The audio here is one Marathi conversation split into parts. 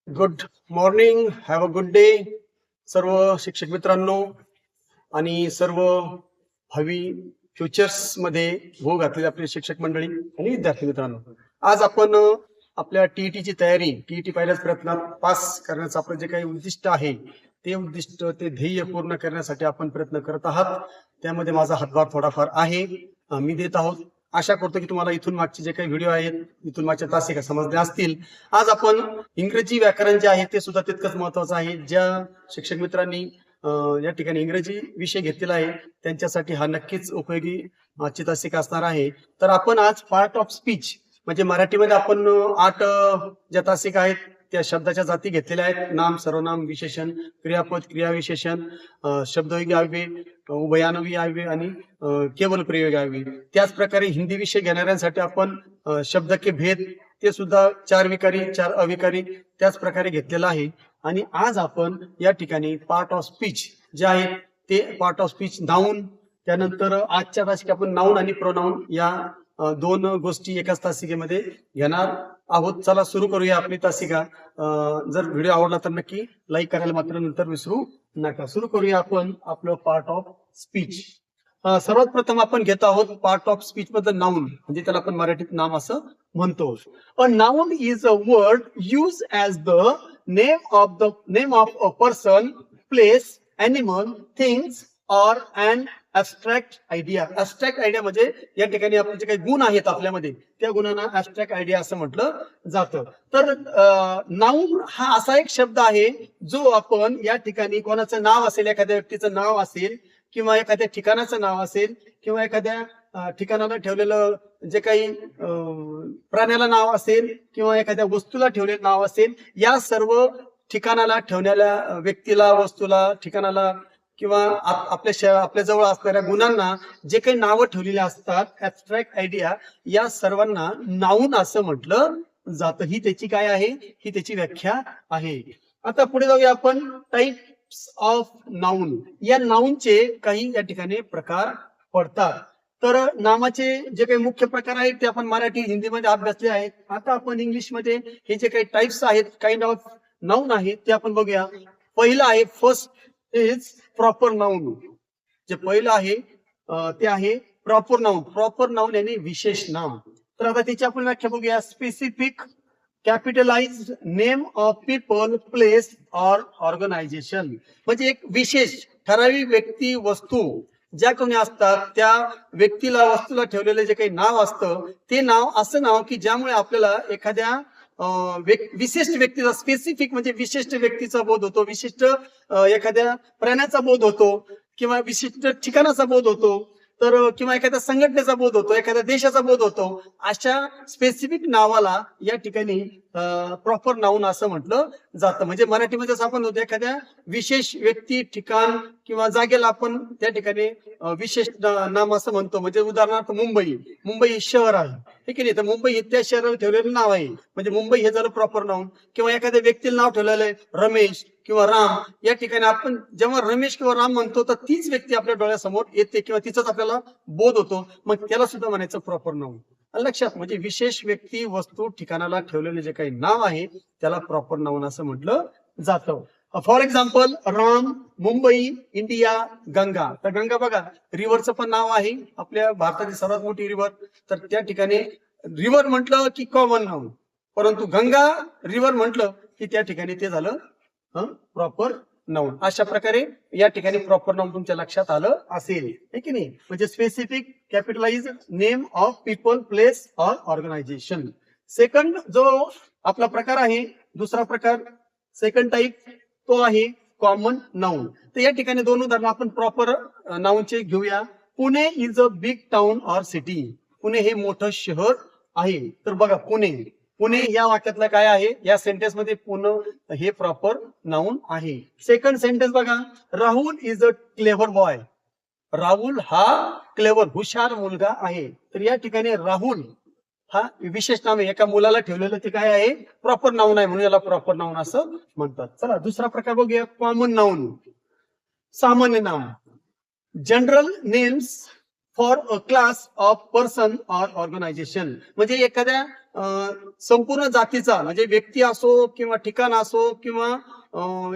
Good morning, have a good day सर्व शिक्षक मित्रांनो आणि सर्व भावी फ्युचर्स मध्ये भो घातलेले आपले शिक्षक मंडळी आणि विद्यार्थी मित्रांनो. आज आपण आपल्या टीईटीची तयारी, टीईटी पहिल्याच प्रयत्नात पास करण्याचं आपलं जे काही उद्दिष्ट आहे ते उद्दिष्ट, ते ध्येय पूर्ण करण्यासाठी आपण प्रयत्न करत आहात. त्यामध्ये माझा हातभार थोडाफार आहे, मी देत आहोत. आशा करतो की तुम्हाला इथून मागचे जे काही व्हिडिओ आहेत, इथून मागच्या तासिका समजले असतील. आज आपण इंग्रजी व्याकरण जे आहे ते सुद्धा तितकंच महत्वाचं आहे. ज्या शिक्षक मित्रांनी या ठिकाणी इंग्रजी विषय घेतलेला आहे त्यांच्यासाठी हा नक्कीच उपयोगी आजची तासिका असणार आहे. तर आपण आज पार्ट ऑफ स्पीच म्हणजे मराठीमध्ये आपण 8 ज्या तासिका आहेत त्या शब्दाच्या जाती घेतलेल्या आहेत. नाम, सर्वनाम, विशेषण, क्रियापद, क्रियाविशेषण, शब्दयोगी अव्यय, उभयान्वयी अव्यय आणि केवल प्रयोगी अव्यय. त्याच प्रकारे हिंदी विषय घेणाऱ्यांसाठी आपण शब्द के भेद ते सुद्धा 4 विकारी, 4 अविकारी त्याच प्रकारे घेतलेलं आहे. आणि आज आपण या ठिकाणी पार्ट ऑफ स्पीच जे आहे ते पार्ट ऑफ स्पीच नाऊन, त्यानंतर आजच्या तासिका आपण नाऊन आणि प्रोनाऊन या 2 गोष्टी एकाच तासिकेमध्ये घेणार आहोत. चला सुरू करूया आपली तासिका. जर व्हिडिओ आवडला तर नक्की लाईक करायला मात्र नंतर विसरू नका. सुरू करूया आपण आपलं पार्ट ऑफ स्पीच. सर्वात प्रथम आपण घेत आहोत पार्ट ऑफ स्पीच मध्ये नाऊन, म्हणजे त्याला आपण मराठीत नाम असं म्हणतो. A noun is a word use as the name of a person, place, animal, things or an abstract idea. Abstract idea म्हणजे या ठिकाणी आपले जे काही गुण आहेत आपल्यामध्ये त्या गुणांना ॲब्स्ट्रॅक्ट आयडिया असं म्हटलं जातं. तर नाऊन हा असा एक शब्द आहे जो आपण या ठिकाणी कोणाचं नाव असेल, एखाद्या व्यक्तीचं नाव असेल किंवा एखाद्या ठिकाणाचं नाव असेल किंवा एखाद्या ठिकाणाला ठेवलेलं जे काही प्राण्याला नाव असेल किंवा एखाद्या वस्तूला ठेवलेलं नाव असेल, या सर्व ठिकाणाला ठेवण्याला, व्यक्तीला, वस्तूला, ठिकाणाला किंवा आपल्या जवळ असणाऱ्या गुणांना जे काही नावं ठेवलेली असतात, ऍब्स्ट्रॅक्ट आयडिया, या सर्वांना नाऊन असं म्हटलं जातं. ही त्याची काय आहे, ही त्याची व्याख्या आहे. आता पुढे जाऊया आपण. Types of noun. या नाऊनचे काही या ठिकाणी प्रकार पडतात. तर नामाचे जे काही मुख्य प्रकार आहेत ते आपण मराठी, हिंदीमध्ये अभ्यासले आहेत. आता आपण इंग्लिशमध्ये हे जे काही टाइप्स आहेत, काइंड ऑफ नाऊन आहेत, ते आपण बघूया. पहिलं आहे, फर्स्ट इज प्रॉपर नाऊन. जे पहिलं आहे ते आहे प्रॉपर नाऊन. प्रॉपर नाऊन यानी विशेष नाम. तर आता त्याची आपण व्याख्या बघूया. Specific capitalise name of people, place or organisation. म्हणजे एक विशेष ठराविक व्यक्ती, वस्तू ज्या कोणी असतात त्या व्यक्तीला, वस्तूला ठेवलेलं जे काही नाव असतं ते नाव असं नाव की ज्यामुळे आपल्याला एखाद्या विशिष्ट व्यक्तीचा, स्पेसिफिक म्हणजे विशिष्ट व्यक्तीचा बोध होतो, विशिष्ट एखाद्या प्राण्याचा बोध होतो किंवा विशिष्ट ठिकाणाचा बोध होतो, तर किंवा एखाद्या संघटनेचा बोध होतो, एखाद्या देशाचा बोध होतो. अशा स्पेसिफिक नावाला या ठिकाणी प्रॉपर नाऊन असं म्हटलं जातं. म्हणजे मराठीमध्ये आपण होतो एखाद्या विशेष व्यक्ती, ठिकाण किंवा जागेला आपण त्या ठिकाणी विशेष नाम असं म्हणतो. म्हणजे उदाहरणार्थ मुंबई शहर आहे, ठीक आहे. तर मुंबई हे त्या शहराला ठेवलेलं नाव आहे, म्हणजे मुंबई हे झालं प्रॉपर नाऊन. किंवा एखाद्या व्यक्तीला नाव ठेवलेलं आहे रमेश किंवा राम. या ठिकाणी आपण जेव्हा रमेश किंवा राम म्हणतो तर तीच व्यक्ती आपल्या डोळ्यासमोर येते किंवा तिचाच आपल्याला बोध होतो, मग त्याला सुद्धा म्हणायचं प्रॉपर नाऊन. लक्षात, म्हणजे विशेष व्यक्ती, वस्तू, ठिकाणाला ठेवलेले जे काही नाव आहे त्याला प्रॉपर नाऊन असं म्हटलं जातं. For example, Ram, Mumbai, India, Ganga. तर गंगा बघा, रिव्हरचं पण नाव आहे, आपल्या भारताची सर्वात मोठी रिव्हर. तर त्या ठिकाणी रिव्हर म्हटलं की कॉमन नाऊन, परंतु गंगा रिव्हर म्हटलं की त्या ठिकाणी ते झालं प्रॉपर नाऊन. अशा प्रकारे या ठिकाणी प्रॉपर नाऊन तुमच्या लक्षात आलं असेल, है की नाही. म्हणजे specific capitalise name of people, place or organisation. Second जो आपला प्रकार आहे, दुसरा प्रकार, सेकंड टाइप, तो आहे कॉमन नाऊन. तर या ठिकाणी 2 उदाहरणं आपण प्रॉपर नाऊनचे घेऊया. Pune is a big town or city. Pune हे मोठं शहर आहे. तर बघा, पुणे या वाक्यातलं काय आहे, या सेंटेन्स मध्ये पुणे हे प्रॉपर नाऊन आहे. सेकंड सेंटेन्स बघा, Rahul is a clever boy. Rahul हा क्लेव्हर, हुशार मुलगा आहे. तर या ठिकाणी राहुल हा विशेष नाम आहे, एका मुलाला ठेवलेलं ते काय आहे, प्रॉपर नाऊन आहे, म्हणून याला प्रॉपर नाऊन असं म्हणतात. चला दुसरा प्रकार बघूया, कॉमन नाऊन, सामान्य नाम. General names for a class of person or organisation. म्हणजे एखाद्या संपूर्ण जातीचा म्हणजे व्यक्ती असो किंवा ठिकाण असो किंवा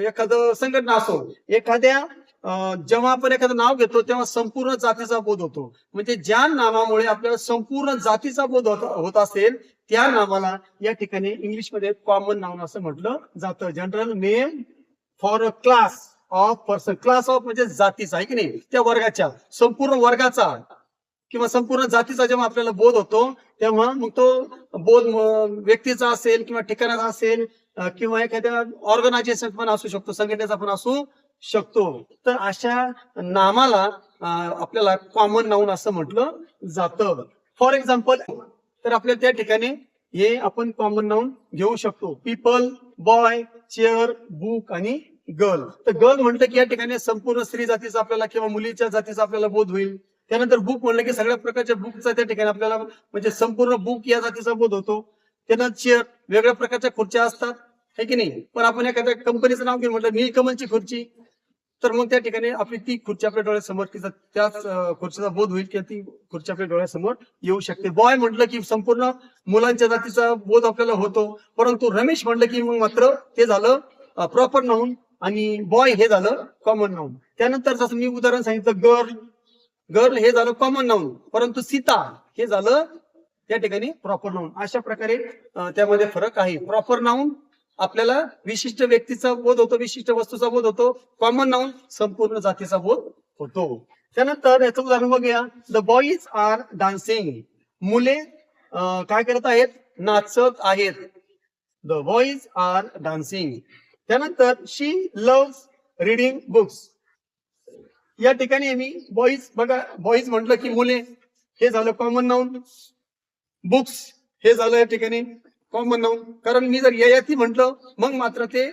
एखादं संघटना असो, एखाद्या जेव्हा आपण एखादं नाव घेतो तेव्हा संपूर्ण जातीचा बोध होतो. म्हणजे ज्या नावामुळे आपल्याला संपूर्ण जातीचा बोध होत असेल त्या नावाला या ठिकाणी इंग्लिशमध्ये कॉमन नाउन असं म्हटलं जातं. General name for a class of person. Class of म्हणजे जातीचा आहे की नाही, त्या वर्गाच्या संपूर्ण वर्गाचा किंवा संपूर्ण जातीचा जेव्हा आपल्याला बोध होतो तेव्हा मग तो बोध व्यक्तीचा असेल किंवा ठिकाणाचा असेल किंवा एखाद्या ऑर्गनायझेशन पण असू शकतो, संघटनेचा पण असू शकतो. तर अशा नामाला आपल्याला कॉमन नाउन असं म्हटलं जातं. फॉर एक्झाम्पल तर आपल्याला त्या ठिकाणी हे आपण कॉमन नाउन घेऊ शकतो. पीपल, बॉय, चेअर, बुक आणि गर्ल. तर गर्ल म्हटलं की या ठिकाणी संपूर्ण स्त्री जातीचा आपल्याला किंवा मुलीच्या जातीचा आपल्याला बोध होईल. त्यानंतर बुक म्हणलं की सगळ्या प्रकारच्या बुकचा त्या ठिकाणी आपल्याला म्हणजे संपूर्ण बुक या जातीचा बोध होतो. त्यानंतर चेअर, वेगळ्या प्रकारच्या खुर्च्या असतात है की नाही. पण आपण एखाद्या कंपनीचं नाव घेऊन म्हटलं नीलकमलची खुर्ची, तर मग त्या ठिकाणी आपली ती खुर्ची आपल्या डोळ्यासमोर त्याच खुर्चीचा बोध होईल किंवा ती खुर्ची आपल्या डोळ्यासमोर येऊ शकते. बॉय म्हटलं की संपूर्ण मुलांच्या जातीचा बोध आपल्याला होतो. परंतु रमेश म्हटलं की मग मात्र ते झालं प्रॉपर नाउन आणि बॉय हे झालं कॉमन नाउन. त्यानंतर जसं मी उदाहरण सांगितलं गर्ल, गर्ल हे झालं कॉमन नाउन, परंतु सीता हे झालं त्या ठिकाणी प्रॉपर नाउन. अशा प्रकारे त्यामध्ये फरक आहे. प्रॉपर नाउन आपल्याला विशिष्ट व्यक्तीचा बोध होतो, विशिष्ट वस्तूचा बोध होतो. कॉमन नाउन संपूर्ण जातीचा बोध होतो. त्यानंतर याचं उदाहरण बघूया. The boys are dancing. मुले काय करत आहेत, नाचत आहेत. The boys are dancing. त्यानंतर शी लव्स रीडिंग बुक्स. या ठिकाणी आम्ही बॉईज बघा, बॉईज म्हटलं की मुले हे झालं कॉमन नाउन, बुक्स हे झालं या ठिकाणी कॉमन नाउन. कारण मी जर ययाती म्हटलं मग मात्र ते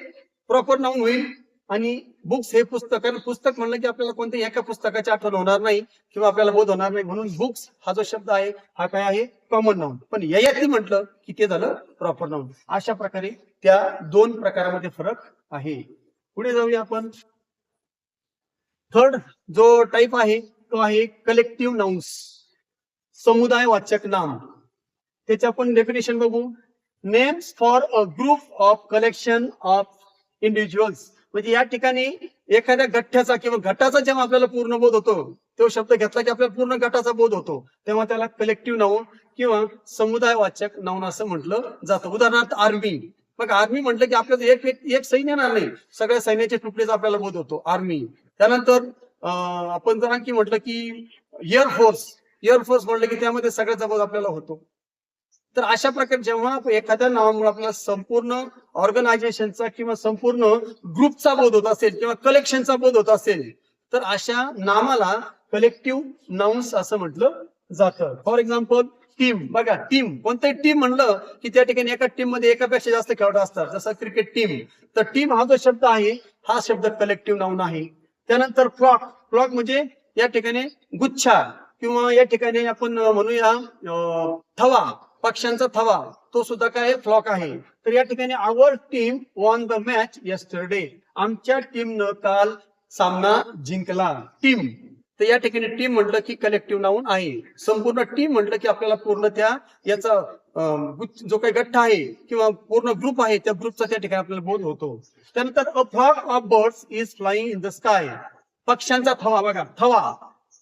प्रॉपर नाउन होईल. आणि बुक्स हे पुस्तक, कारण पुस्तक म्हणलं की आपल्याला कोणत्या एका पुस्तकाची आठवण होणार नाही किंवा आपल्याला बोध होणार नाही, म्हणून बुक्स हा जो शब्द आहे हा काय आहे, कॉमन नाउन. पण ययाती म्हटलं की ते झालं प्रॉपर नाउन. अशा प्रकारे त्या दोन प्रकारामध्ये फरक आहे. पुढे जाऊया आपण. थर्ड जो टाइप आहे तो आहे कलेक्टिव्ह नाउन्स, समुदायवाचक नाम. त्याचे आपण डेफिनेशन बघू. Names for a group of collection of individuals. म्हणजे या ठिकाणी एखाद्या गठ्ठ्याचा किंवा गटाचा जेव्हा आपल्याला पूर्ण बोध होतो, तो शब्द घेतला की आपल्याला पूर्ण गटाचा बोध होतो, तेव्हा त्याला कलेक्टिव्ह नाउन किंवा समुदायवाचक नाउन असं म्हटलं जातं. उदाहरणार्थ आर्मी. मग आर्मी म्हटलं की आपल्याला एक सैन्य येणार नाही, सगळ्या सैन्याचे तुकडेचा आपल्याला बोध होतो आर्मी. त्यानंतर आपण जर आणखी म्हटलं की एअरफोर्स, एअरफोर्स म्हटलं की त्यामध्ये सगळ्याचा बोध आपल्याला होतो. तर अशा प्रकारे जेव्हा एखाद्या नावामुळे आपल्याला संपूर्ण ऑर्गनायझेशनचा किंवा संपूर्ण ग्रुपचा बोध होत असेल किंवा कलेक्शनचा बोध होत असेल तर अशा नामाला कलेक्टिव्ह नाउन्स असं म्हटलं जातं. For example team. बघा टीम, कोणत्याही टीम म्हणलं की त्या ठिकाणी एका टीम मध्ये एकापेक्षा जास्त खेळाडू असतात. जसं क्रिकेट टीम, तर टीम हा जो शब्द आहे हा शब्द कलेक्टिव्ह नाउन आहे. त्यानंतर फ्लॉक. फ्लॉक म्हणजे या ठिकाणी गुच्छा किंवा या ठिकाणी आपण म्हणूया थवा, पक्ष्यांचा थवा, तो सुद्धा काय फ्लॉक आहे. तर या ठिकाणी our team won the match yesterday. आमच्या टीमनं काल सामना जिंकला. टीम, तर या ठिकाणी टीम म्हटलं की कलेक्टिव्ह नाउन आहे. संपूर्ण टीम म्हटलं की आपल्याला पूर्ण त्या याचा जो काही गठ्ठा आहे किंवा पूर्ण ग्रुप आहे त्या ग्रुपचा त्या ठिकाणी आपल्याला बोध होतो. त्यानंतर a flock of birds is flying in the sky. पक्ष्यांचा थवा. बघा थवा,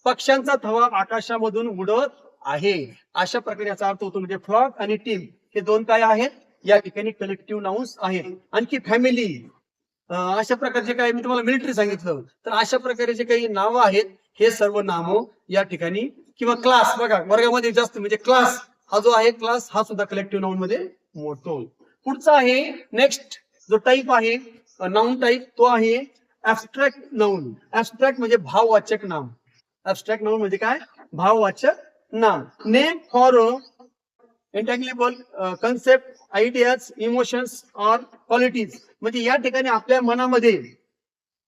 पक्ष्यांचा थवा आकाशामधून उडत आहे. अशा प्रकारे याचा अर्थ होतो. म्हणजे फ्लॉक आणि टीम हे दोन काय आहेत, या ठिकाणी कलेक्टिव्ह नाउन्स आहेत. आणखी फॅमिली, अशा प्रकारचे काही मी तुम्हाला मिलिटरी सांगितलं, तर अशा प्रकारे जे काही नावं आहेत हे सर्व नामं या ठिकाणी, किंवा क्लास. बघा वर्गामध्ये जास्त म्हणजे क्लास हा जो आहे, क्लास हा सुद्धा कलेक्टिव्ह नाउन मध्ये मोडतो. पुढचा आहे नेक्स्ट जो टाईप आहे नाउन टाईप, तो आहे ऍब्स्ट्रॅक्ट नाउन. ऍब्स्ट्रॅक्ट म्हणजे भाववाचक नाम. ऍब्स्ट्रॅक्ट नाउन म्हणजे काय, भाववाचक नाम. Name for intangible concept, ideas, emotions or qualities. म्हणजे या ठिकाणी आपल्या मनामध्ये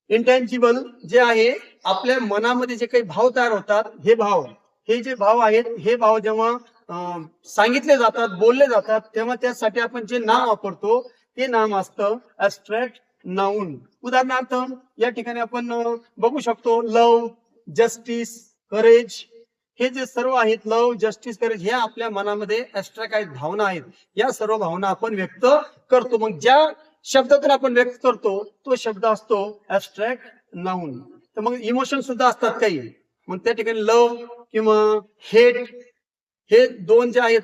इंटँजिबल जे आहे, आपल्या मनामध्ये जे काही भाव तयार होतात, हे भाव, हे जे भाव आहेत, हे भाव जेव्हा सांगितले जातात, बोलले जातात, तेव्हा त्यासाठी आपण जे नाम वापरतो ते नाम असतं ऍब्स्ट्रॅक्ट नाउन. उदाहरणार्थ या ठिकाणी आपण बघू शकतो लव, जस्टिस, करेज, हे जे सर्व आहेत, लव, जस्टिस, करेज, ह्या आपल्या मनामध्ये ऍब्स्ट्रॅक्ट आहेत, भावना आहेत. या सर्व भावना आपण व्यक्त करतो. मग ज्या शब्दातून आपण व्यक्त करतो तो शब्द असतो ऍब्स्ट्रॅक्ट नाउन. तर मग इमोशन सुद्धा असतात काही. मग त्या ठिकाणी लव किंवा हेट हे दोन जे आहेत,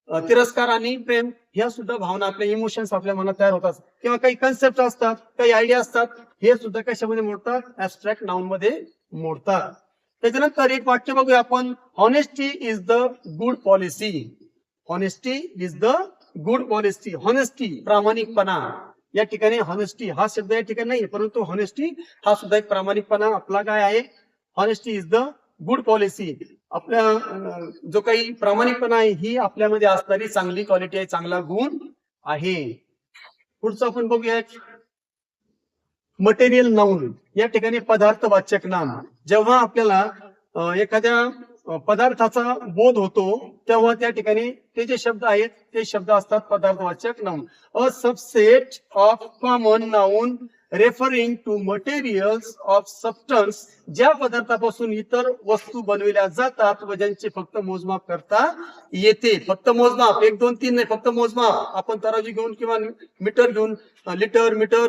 तिरस्कार आणि प्रेम, ह्या सुद्धा भावना, आपल्या इमोशन्स आपल्या मनात तयार होतात. किंवा काही कन्सेप्ट असतात, काही आयडिया असतात, हे सुद्धा कशामध्ये मोडतात, ऍब्स्ट्रॅक्ट नाउन मध्ये मोडतात. त्याच्यानंतर एक वाक्य बघूया आपण, honesty is the good policy. Honesty is the good policy. Honesty प्रामाणिकपणा. या ठिकाणी हॉनेस्टी हा शब्द या ठिकाणी नाही, परंतु हॉनेस्टी हा सुद्धा एक प्रामाणिकपणा आपला काय आहे. Honesty is the good policy. आपल्या जो काही प्रामाणिकपणा आहे ही आपल्यामध्ये असणारी चांगली क्वालिटी आहे, चांगला गुण आहे. पुढचं आपण बघूया, मटेरियल नाउन. या ठिकाणी पदार्थवाचक नाम. जेव्हा आपल्याला एखाद्या पदार्थाचा बोध होतो तेव्हा त्या ठिकाणी ते जे शब्द आहेत ते शब्द असतात पदार्थवाचक noun. A subset of common noun referring to materials of substance. ज्या पदार्थापासून इतर वस्तू बनविल्या जातात व ज्यांचे फक्त मोजमाप करता येते. फक्त मोजमाप, 1 2 3 नाही, फक्त मोजमाप. आपण तराजू घेऊन किंवा मीटर घेऊन, लिटर, मीटर,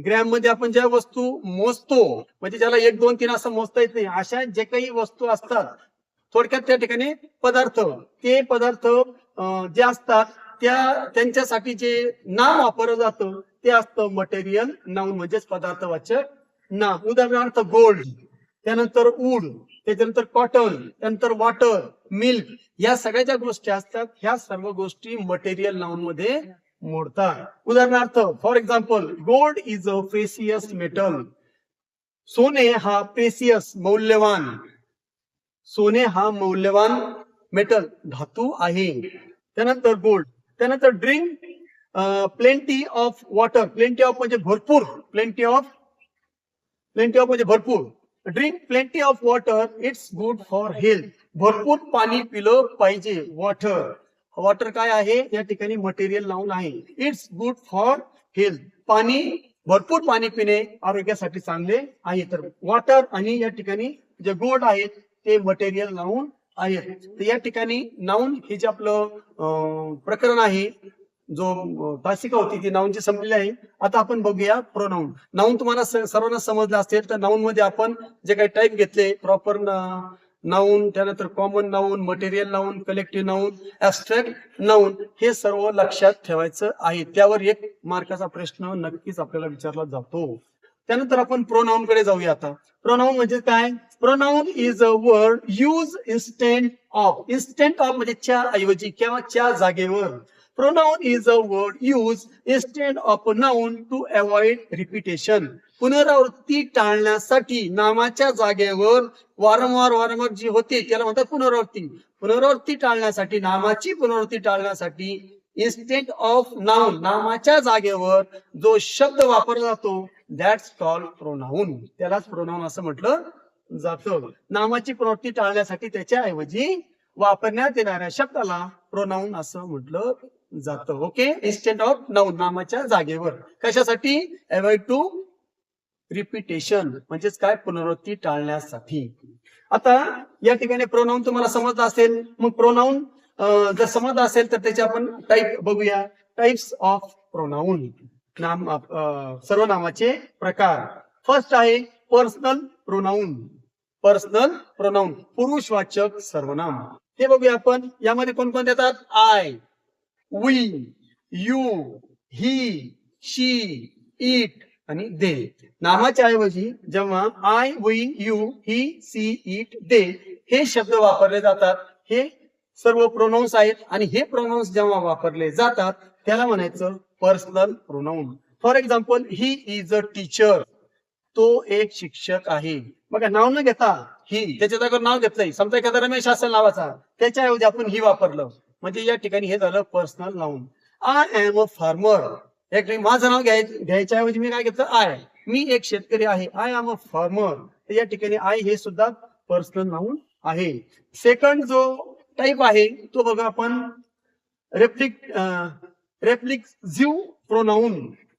ग्रॅम मध्ये आपण ज्या वस्तू मोजतो, म्हणजे ज्याला 1 2 3 असं मोजता येत नाही, अशा जे काही वस्तू असतात, थोडक्यात त्या ठिकाणी पदार्थ, ते पदार्थ जे असतात त्यांच्यासाठी जे नाम वापरलं जातं ते असतं मटेरियल नाउन, म्हणजेच पदार्थवाचक नाम. उदाहरणार्थ गोल्ड, त्यानंतर वूड, त्याच्यानंतर कॉटन, त्यानंतर वॉटर, मिल्क, या सगळ्या ज्या गोष्टी असतात ह्या सर्व गोष्टी मटेरियल नाउन मध्ये मोडतात. उदाहरणार्थ, for example, gold is a precious metal. सोने हा प्रेसियस मौल्यवान, सोने हा मौल्यवान मेटल धातू आहे. त्यानंतर गोल्ड. त्यानंतर drink plenty of water. Plenty of म्हणजे भरपूर, प्लेंटी ऑफ म्हणजे भरपूर. Drink plenty of water, it's good for health. भरपूर पाणी पिलं पाहिजे. वॉटर, वॉटर काय आहे या ठिकाणी मटेरियल नाउन आहे. It's good for health. पाणी, भरपूर पाणी पिणे आरोग्यासाठी चांगले आहे. तर वॉटर आणि या ठिकाणी जे गोल्ड आहेत ते मटेरियल नाउन आहेत. तर या ठिकाणी नाउन हे जे आपलं प्रकरण आहे, जो तासिका होती ती नाउनची संपलेली आहे. आता आपण बघूया प्रोनाउन. नाउन तुम्हाला सर्वांना समजलं असेल तर नाउन मध्ये आपण जे काही टाईप घेतले, प्रॉपर नाउन, त्यानंतर common noun, material noun, collective noun, abstract noun, हे सर्व लक्षात ठेवायचं आहे. त्यावर 1 मार्काचा प्रश्न नक्कीच आपल्याला विचारला जातो. त्यानंतर आपण प्रोनाउन कडे जाऊया. आता प्रोनाउन म्हणजे काय. Pronoun is a word use instant of. Instant of म्हणजे च्या ऐवजी किंवा च्या जागेवर. Pronoun is a word used instead of a noun to avoid repetition. पुनरावृत्ती टाळण्यासाठी नामाच्या जागेवर वारंवार जी होते त्याला म्हणतात पुनरावृत्ती. पुनरावृत्ती टाळण्यासाठी, नामाची पुनरावृत्ती टाळण्यासाठी इन्स्टेड ऑफ नाउन, नामाच्या जागेवर जो शब्द वापरला जातो दॅट्स कॉल्ड प्रोनाउन. त्यालाच प्रोनाउन असं म्हटलं जातं. नामाची पुनरावृत्ती टाळण्यासाठी त्याच्या ऐवजी वापरण्यात येणाऱ्या शब्दाला प्रोनाउन असं म्हटलं जातं. ओके, इन्स्टेंट ऑफ नाउन, नामाच्या जागेवर. कशासाठी. अवॉइड टू रिपिटेशन, म्हणजेच काय, पुनरावृत्ती टाळण्यासाठी. आता या ठिकाणी प्रोनाउन तुम्हाला समजलं असेल. मग प्रोनाउन जर समजलं असेल तर त्याचे आपण टाईप बघूया. टाइप्स ऑफ प्रोनाउन, नाम, सर्वनामाचे प्रकार. फर्स्ट आहे पर्सनल प्रोनाउन. पर्सनल प्रोनाउन, पुरुषवाचक सर्वनाम. ते बघूया आपण. यामध्ये कोणकोणते येतात. I, we, you, he, she, it आणि दे. नामाच्या ऐवजी जेव्हा I, we, you, he, she, it, they हे शब्द वापरले जातात, हे सर्व प्रोनाउन्स आहेत. आणि हे प्रोनाउन्स जेव्हा वापरले जातात त्याला म्हणायचं personal pronoun. For example, he is a teacher. तो एक शिक्षक आहे. बघा, नाव न घेता ही, त्याच्या जागेवर नाव घेतलंय. समजा एखादा रमेश असेल नावाचा, त्याच्याऐवजी आपण ही वापरलं, म्हणजे या ठिकाणी हे झालं personal noun. I am a farmer. एक माझं नाव घ्यायच्या ऐवजी मी काय घेतलं, आय. मी एक शेतकरी आहे. I am a farmer. या ठिकाणी आय हे सुद्धा पर्सनल नाउन आहे. सेकंड जो टाईप आहे तो बघा आपण रेफ्लेक्सिव्ह प्रोनाउन.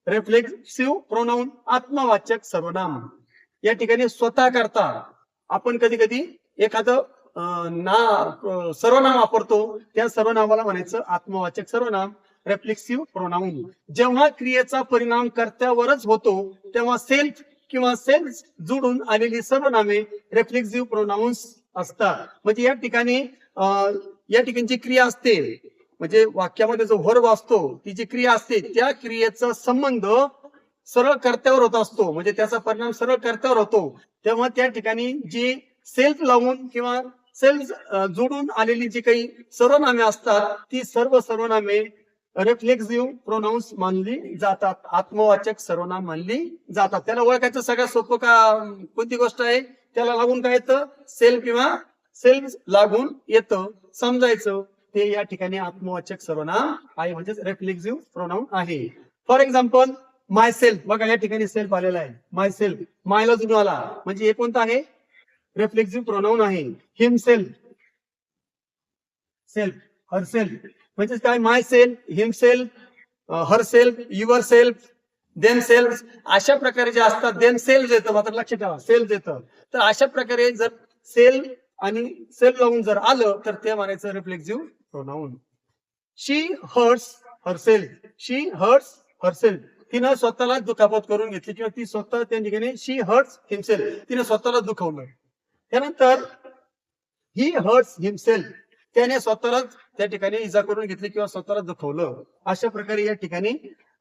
रेफ्लेक्सिव्ह प्रोनाउन, आत्मवाचक सर्वनाम. या ठिकाणी स्वतः करता आपण कधी कधी एखादं सर्वनाम वापरतो त्या सर्वनामाला म्हणायचं आत्मवाचक सर्वनाम, रेफ्लेक्सिव्ह प्रोनाऊन. जेव्हा क्रियेचा परिणाम कर्त्यावरच होतो तेव्हा सेल्फ किंवा सेल्फ जोडून आलेली सर्वनामे रेफ्लेक्सिव्ह प्रोनाऊन्स असतात. म्हणजे या ठिकाणी जी क्रिया असते, म्हणजे वाक्यामध्ये जो वर्ब असतो, ती जी क्रिया असते त्या क्रियेचा संबंध सरळ कर्त्यावर होत असतो, म्हणजे त्याचा परिणाम सरळ कर्त्यावर होतो. तेव्हा त्या ठिकाणी जी सेल्फ लावून किंवा सेल्फ जोडून आलेली जी काही सर्वनामे असतात ती सर्व सर्वनामे रेफ्लेक्सिव्ह प्रोनाऊन्स मानली जातात, आत्मवाचक सर्वनाम मानली जातात. त्याला ओळखायचं सगळ्यात सोपं कोणती गोष्ट आहे, त्याला लागून काय येतं, सेल्फ किंवा सेल्फ लागून येतं, समजायचं ते या ठिकाणी आत्मवाचक सर्वनाम आहे, म्हणजे रेफ्लेक्सिव्ह प्रोनाऊन आहे. फॉर एक्झाम्पल माय सेल्फ, बघा या ठिकाणी सेल्फ आलेला आहे, माय सेल्फ, मायला जुळून आला म्हणजे हे कोणतं आहे, रेफ्लेक्सिव्ह प्रोनाऊन आहे. हिमसेल्फ, सेल्फ, हर सेल्फ म्हणजे काय, myself, himself, herself, yourself, themself, अशा प्रकारे जे असतात, देम सेल्फ येतं, मात्र लक्षात ठेवा सेल्फ येतं. तर अशा प्रकारे जर सेल्फ आणि सेल्फ लावून जर आलं तर ते म्हणायचं रिफ्लेक्सिव्ह प्रोनाऊन. शी हर्ट्स हरसेल्फ, शी हर्ट्स हरसेल्फ, तिनं स्वतःला दुखापत करून घेतली किंवा ती स्वतः त्या ठिकाणी शी हर्ट्स हिमसेल्फ, तिने स्वतःला दुखवलं. त्यानंतर ही हर्ट्स हिमसेल्फ, त्याने स्वतःलाच त्या ठिकाणी इजा करून घेतली किंवा स्वतःला दुखवलं. अशा प्रकारे या ठिकाणी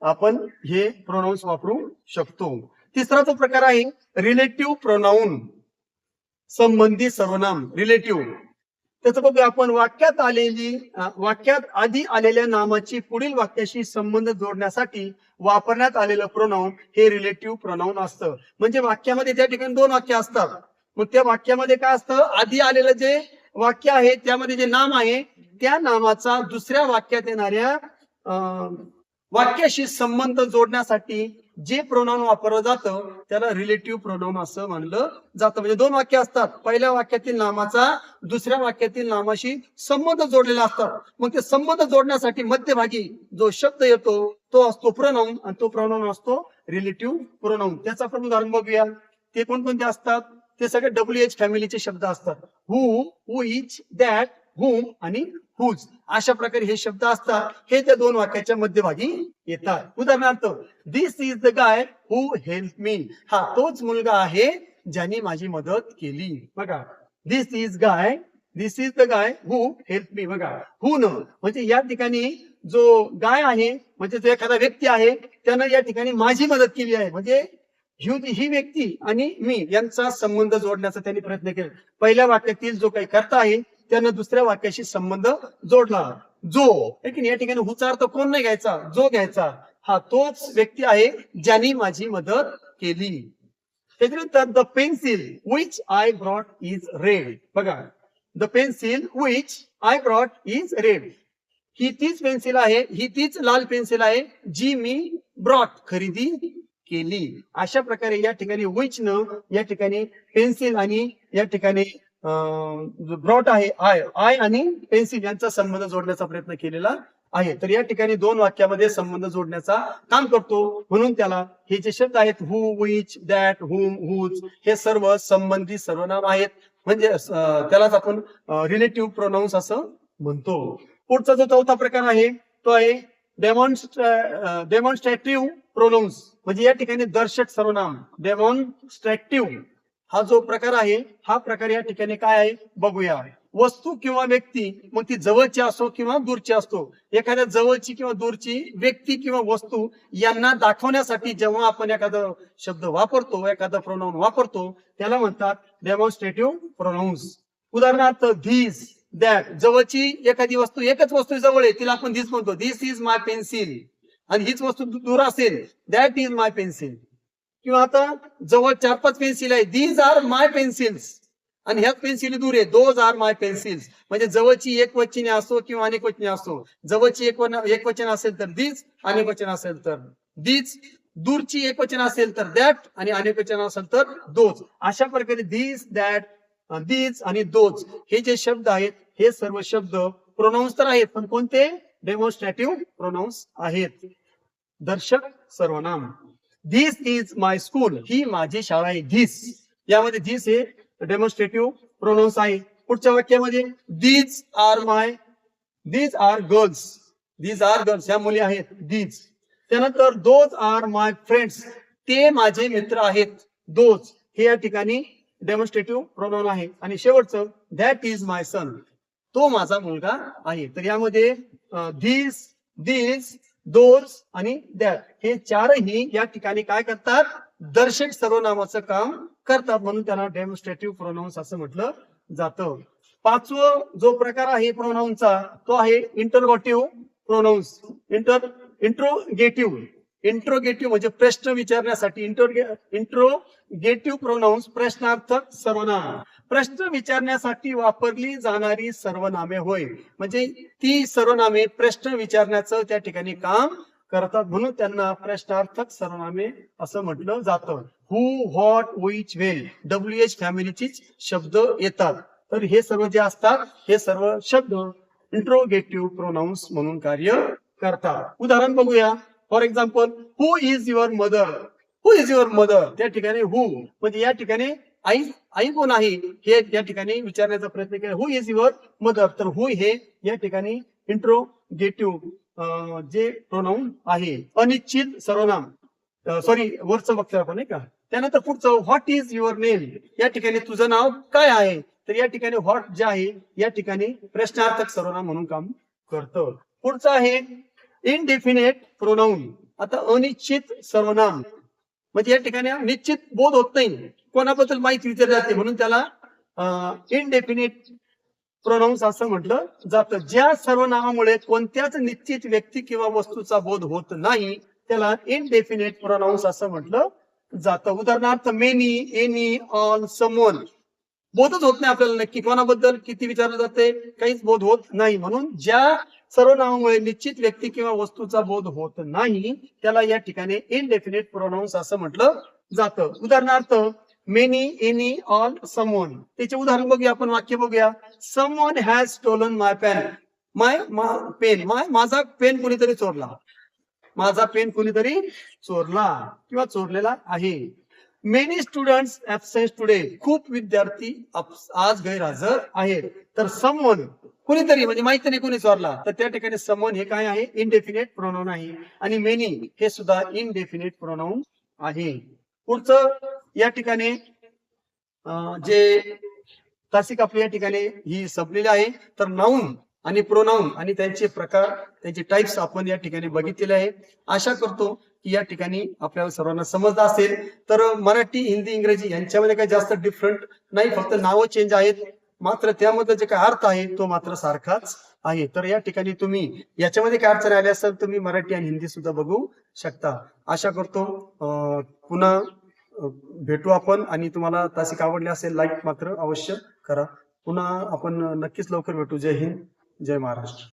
आपण हे प्रोनाऊन्स वापरू शकतो. तिसरा जो प्रकार आहे रिलेटिव्ह प्रोनाऊन, संबंधी सर्वनाम, रिलेटिव्ह. त्याचं बघूया आपण. वाक्यात आधी आलेल्या नामाची पुढील वाक्याशी संबंध जोडण्यासाठी वापरण्यात आलेलं प्रोनाऊन हे रिलेटिव्ह प्रोनाऊन असतं. म्हणजे वाक्यामध्ये त्या ठिकाणी दोन वाक्य असतात, मग त्या वाक्यामध्ये काय असतं, आधी आलेलं जे वाक्य आहे त्यामध्ये जे नाम आहे त्या नामाचा दुसऱ्या वाक्यात येणाऱ्या वाक्याशी संबंध जोडण्यासाठी जे प्रोनाऊन वापरलं जातं त्याला रिलेटिव्ह प्रोनाऊन असं म्हणलं जातं. म्हणजे दोन वाक्य असतात, पहिल्या वाक्यातील नामाचा दुसऱ्या वाक्यातील नामाशी संबंध जोडलेला असतात, मग ते संबंध जोडण्यासाठी मध्यभागी जो शब्द येतो तो असतो प्रोनाऊन आणि तो प्रोनाऊन असतो रिलेटिव्ह प्रोनाऊन. त्याचं आपण उदाहरण बघूया. ते कोणकोणते असतात, ते सगळे WH फॅमिलीचे शब्द असतात. हू, व्हिच, दॅट, हुम आणि हुज, अशा प्रकारे हे शब्द असतात, हे त्या दोन वाक्याच्या मध्यभागी येतात. उदाहरणार्थ this is the guy who help me, हा तोच मुलगा आहे ज्याने माझी मदत केली. बघा this is the guy who help me. बघा हू न म्हणजे या ठिकाणी जो गाय आहे म्हणजे जो एखादा व्यक्ती आहे त्यानं या ठिकाणी माझी मदत केली आहे, म्हणजे ही व्यक्ती आणि मी यांचा संबंध जोडण्याचा त्यांनी प्रयत्न केला. पहिल्या वाक्यातील जो काही कर्ता आहे त्यानं दुसऱ्या वाक्याशी संबंध जोडला. जो या ठिकाणी हुचा अर्थ कोण नाही घ्यायचा, जो घ्यायचा, हा तोच व्यक्ती आहे ज्याने माझी मदत केली. त्याच्यानंतर the pencil which I brought is red. बघा the pencil which I brought is red, ही तीच पेन्सिल आहे, ही तीच लाल पेन्सिल आहे जी मी ब्रॉट खरेदी केली. अशा प्रकारे या ठिकाणी विच न या ठिकाणी पेन्सिल आणि या ठिकाणी ब्रॉट आहे आय आणि पेन्सिल यांचा संबंध जोडण्याचा प्रयत्न केलेला आहे. तर या ठिकाणी दोन वाक्यामध्ये संबंध जोडण्याचा काम करतो, म्हणून त्याला हे जे शब्द आहेत हू, विच, दॅट, हुम, हुज हे सर्व संबंधी सर्वनाम आहेत, म्हणजे त्यालाच आपण रिलेटिव्ह प्रोनाऊन्स असं म्हणतो. पुढचा जो चौथा प्रकार आहे तो आहे डेमॉन्स्ट्रेटिव्ह प्रोनाऊन्स, म्हणजे या ठिकाणी दर्शक सर्वनाम. डेमॉन्स्ट्रेटिव्ह हा जो प्रकार आहे, हा प्रकार या ठिकाणी काय आहे बघूया. वस्तू किंवा व्यक्ती, मग ती जवळची असो किंवा दूरची असतो, एखाद्या जवळची किंवा दूरची व्यक्ती किंवा वस्तू यांना दाखवण्यासाठी जेव्हा आपण एखादा शब्द वापरतो, एखादा प्रोनाऊन वापरतो, त्याला म्हणतात डेमॉन्स्ट्रेटिव्ह प्रोनाऊन्स. उदाहरणार्थ धिस, दॅट, जवळची एखादी वस्तू, एकच वस्तू जवळ आहे तिला आपण धिस म्हणतो, धिस इज माय पेन्सिल, आणि हीच वस्तू दूर असेल दॅट इज माय पेन्सिल. किंवा आता जवळ 4-5 पेन्सिल आहे, दीज आर माय पेन्सिल्स, आणि ह्याच पेन्सिल दूर आहे, दोज आर माय पेन्सिल्स. म्हणजे जवळची एक वचनी असो किंवा अनेक वचनी असो, जवळची एक वचन असेल तर दीज, अनेक वचन असेल तर दीज, दूरची एक वचन असेल तर दॅट आणि अनेक वचन असेल तर दोज. अशा प्रकारे दीज, दॅट, दीज आणि दोज हे जे शब्द आहेत हे सर्व शब्द प्रोनाऊन्स तर आहेत, पण कोणते, डेमॉन्स्ट्रेटिव्ह प्रोनाऊन्स आहेत, दर्शक सर्वनाम. धिस इज माय स्कूल, ही माझी शाळा आहे. धिस यामध्ये धिस हे डेमॉन्स्ट्रेटिव्ह प्रोनाऊन्स आहे. पुढच्या वाक्यामध्ये दीज आर गर्ल्स ह्या मुली आहेत दीज. त्यानंतर दोज आर माय फ्रेंड्स, ते माझे मित्र आहेत. दोज हे या ठिकाणी डेमॉन्स्ट्रेटिव्ह प्रोनाउन आहे. आणि शेवटचं दॅट इज माय सन, तो माझा मुलगा आहे. तर यामध्ये दीज दोज आणि दॅट हे चारही या ठिकाणी काय करतात, दर्शक सर्वनामाचं काम करतात, म्हणून त्यांना डेमॉन्स्ट्रेटिव्ह प्रोनाउन्स असं म्हटलं जातं. पाचवं जो प्रकार आहे प्रोनाउनचा तो आहे इंटरोगेटिव्ह प्रोनाउन्स. इंट्रोगेटिव्ह म्हणजे प्रश्न विचारण्यासाठी. इंट्रोगेटिव्ह प्रोनाउन्स प्रश्नार्थक सर्वनाम, प्रश्न विचारण्यासाठी वापरली जाणारी सर्वनामे होय. म्हणजे ती सर्वनामे प्रश्न विचारण्याचं त्या ठिकाणी काम करतात, म्हणून त्यांना प्रश्नार्थक सर्वनामे असं म्हटलं जातं. हु, व्हॉट, विच, वेल, WH फॅमिलीची शब्द येतात. तर हे सर्व जे असतात हे सर्व शब्द इंट्रोगेटिव्ह प्रोनाउन्स म्हणून कार्य करतात. उदाहरण बघूया. For example, who is your mother. त्या ठिकाणी हु म्हणजे या ठिकाणी आई कोण आहे हे या ठिकाणी विचारण्याचा प्रयत्न केला. हु इज युअर मदर, तर हु हे या ठिकाणी इंट्रोगेटिव्ह जे प्रोनाउन आहे. अनिश्चित सर्वनाम, सॉरी वरचं बघतोय आपण नाही का. त्यानंतर पुढचं व्हॉट इज युअर नेम, या ठिकाणी तुझं नाव काय आहे. तर या ठिकाणी व्हॉट जे आहे या ठिकाणी प्रश्नार्थक सर्वनाम म्हणून काम करतं. पुढचं आहे इनडेफिनेट प्रोनाउन. आता अनिश्चित सर्वनाम म्हणजे या ठिकाणी निश्चित बोध होत नाही, कोणाबद्दल माहिती विचारली जाते, म्हणून त्याला इनडेफिनेट प्रोनाउन्स असं म्हटलं जातं. ज्या सर्वनामामुळे कोणत्याच निश्चित व्यक्ती किंवा वस्तूचा बोध होत नाही त्याला इनडेफिनेट प्रोनाउन्स असं म्हटलं जातं. उदाहरणार्थ मेनी, एनी, ऑल, समवन. बोधच होत नाही आपल्याला नक्की कोणाबद्दल किती विचारलं जाते, काहीच बोध होत नाही. म्हणून ज्या सर्वनामामुळे निश्चित व्यक्ती किंवा वस्तूचा बोध होत नाही त्याला या ठिकाणी इनडेफिनेट प्रोनाउन्स असं म्हटलं जातं. उदाहरणार्थ मेनी, एनी, ऑल, समवन. त्याचे उदाहरण बघूया आपण, वाक्य बघूया. Someone has stolen my pen. माझा पेन कोणीतरी चोरला. माझा पेन कोणीतरी चोरला किंवा चोरलेला आहे. Many students absent today. खूप विद्यार्थी आज गैरहजर आहेत. तर समवन कोणीतरी म्हणजे माहिती नाही कोणी चोरला, तर त्या ठिकाणी समवन हे काय आहे, इनडेफिनेट प्रोनाउन आहे. आणि मेनी हे सुद्धा इनडेफिनेट प्रोनाउन आहे. पुढचं या ठिकाणी जे तासिक आपल्या या ठिकाणी ही संपलेली आहे. तर नाऊन आणि प्रोनाउन आणि त्यांचे प्रकार, त्यांचे टाइप्स आपण या ठिकाणी बघितलेले आहे. आशा करतो की या ठिकाणी आपल्याला सर्वांना समजलं असेल. तर मराठी, हिंदी, इंग्रजी यांच्यामध्ये काही जास्त डिफरंट नाही, फक्त नावं चेंज आहेत, मात्र त्यामध्ये जे काही अर्थ आहे तो मात्र सारखाच आहे. तर या ठिकाणी तुम्ही याच्यामध्ये काय अडचण आली असेल तुम्ही मराठी आणि हिंदी सुद्धा बघू शकता. आशा करतो पुन्हा भेटू आपण. आणि तुम्हाला तासिक आवडले असेल लाईक मात्र अवश्य करा. पुन्हा आपण नक्कीच लवकर भेटू. जय हिंद, जय महाराष्ट्र.